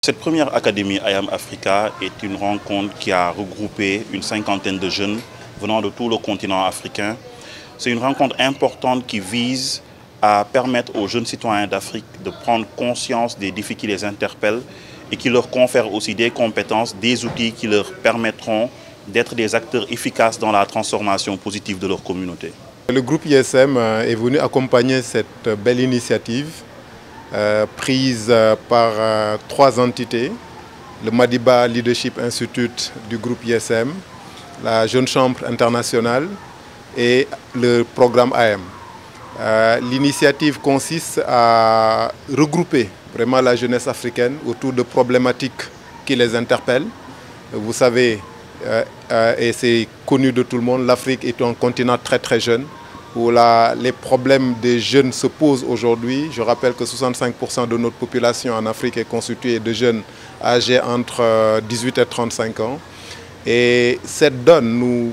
Cette première Académie IAM Africa est une rencontre qui a regroupé une cinquantaine de jeunes venant de tout le continent africain. C'est une rencontre importante qui vise à permettre aux jeunes citoyens d'Afrique de prendre conscience des défis qui les interpellent et qui leur confèrent aussi des compétences, des outils qui leur permettront d'être des acteurs efficaces dans la transformation positive de leur communauté. Le groupe ISM est venu accompagner cette belle initiative prise par trois entités, le Madiba Leadership Institute du groupe ISM, la Jeune Chambre internationale et le programme IAM. L'initiative consiste à regrouper vraiment la jeunesse africaine autour de problématiques qui les interpellent. Vous savez, et c'est connu de tout le monde, l'Afrique est un continent très jeune, où les problèmes des jeunes se posent aujourd'hui. Je rappelle que 65% de notre population en Afrique est constituée de jeunes âgés entre 18 et 35 ans. Et cette donne nous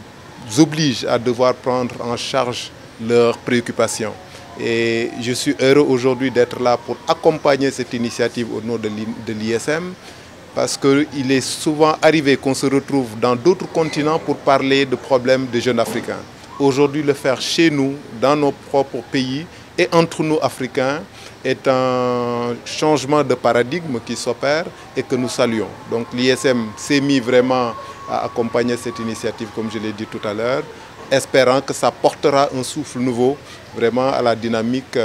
oblige à devoir prendre en charge leurs préoccupations. Et je suis heureux aujourd'hui d'être là pour accompagner cette initiative au nom de l'ISM, parce qu'il est souvent arrivé qu'on se retrouve dans d'autres continents pour parler de problèmes des jeunes africains. Aujourd'hui, le faire chez nous, dans nos propres pays et entre nous Africains, est un changement de paradigme qui s'opère et que nous saluons. Donc l'ISM s'est mis vraiment à accompagner cette initiative, comme je l'ai dit tout à l'heure, espérant que ça portera un souffle nouveau vraiment à la dynamique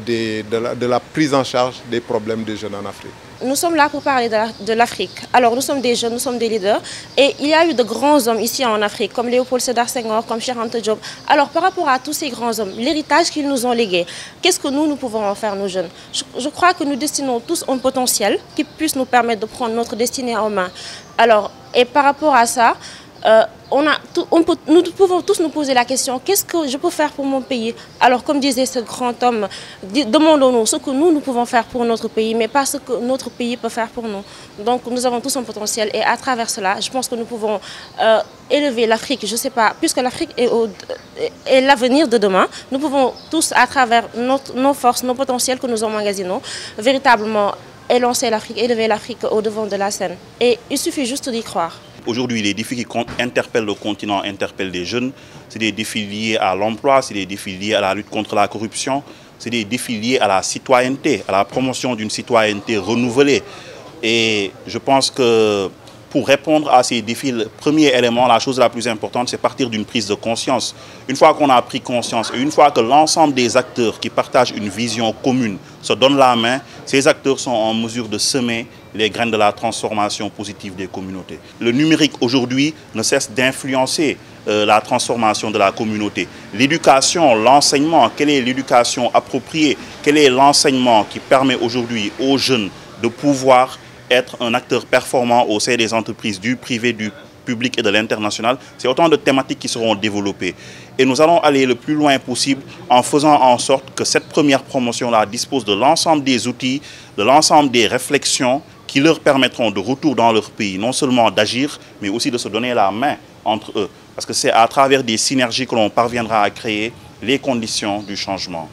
de la prise en charge des problèmes des jeunes en Afrique. Nous sommes là pour parler de l'Afrique. Alors nous sommes des jeunes, nous sommes des leaders et il y a eu de grands hommes ici en Afrique comme Léopold Sédar Senghor, comme Cheikh Anta Diop. Alors par rapport à tous ces grands hommes, l'héritage qu'ils nous ont légué, qu'est-ce que nous pouvons en faire nos jeunes? Je crois que nous destinons tous un potentiel qui puisse nous permettre de prendre notre destinée en main. Alors, et par rapport à ça, nous pouvons tous nous poser la question, qu'est-ce que je peux faire pour mon pays? Alors comme disait ce grand homme, demandons-nous ce que nous pouvons faire pour notre pays, mais pas ce que notre pays peut faire pour nous. Donc nous avons tous un potentiel et à travers cela, je pense que nous pouvons élever l'Afrique, je ne sais pas, puisque l'Afrique est l'avenir de demain, nous pouvons tous à travers nos forces, nos potentiels que nous emmagasinons, véritablement élancer l'Afrique, élever l'Afrique au devant de la scène. Et il suffit juste d'y croire. Aujourd'hui, les défis qui interpellent le continent, interpellent les jeunes. C'est des défis liés à l'emploi, c'est des défis liés à la lutte contre la corruption, c'est des défis liés à la citoyenneté, à la promotion d'une citoyenneté renouvelée. Et je pense que pour répondre à ces défis, le premier élément, la chose la plus importante, c'est partir d'une prise de conscience. Une fois qu'on a pris conscience et une fois que l'ensemble des acteurs qui partagent une vision commune se donnent la main, ces acteurs sont en mesure de semer les graines de la transformation positive des communautés. Le numérique aujourd'hui ne cesse d'influencer la transformation de la communauté. L'éducation, l'enseignement, quelle est l'éducation appropriée? Quel est l'enseignement qui permet aujourd'hui aux jeunes de pouvoir être un acteur performant au sein des entreprises du privé, du public et de l'international? C'est autant de thématiques qui seront développées. Et nous allons aller le plus loin possible en faisant en sorte que cette première promotion-là dispose de l'ensemble des outils, de l'ensemble des réflexions qui leur permettront de retour dans leur pays, non seulement d'agir, mais aussi de se donner la main entre eux. Parce que c'est à travers des synergies que l'on parviendra à créer les conditions du changement.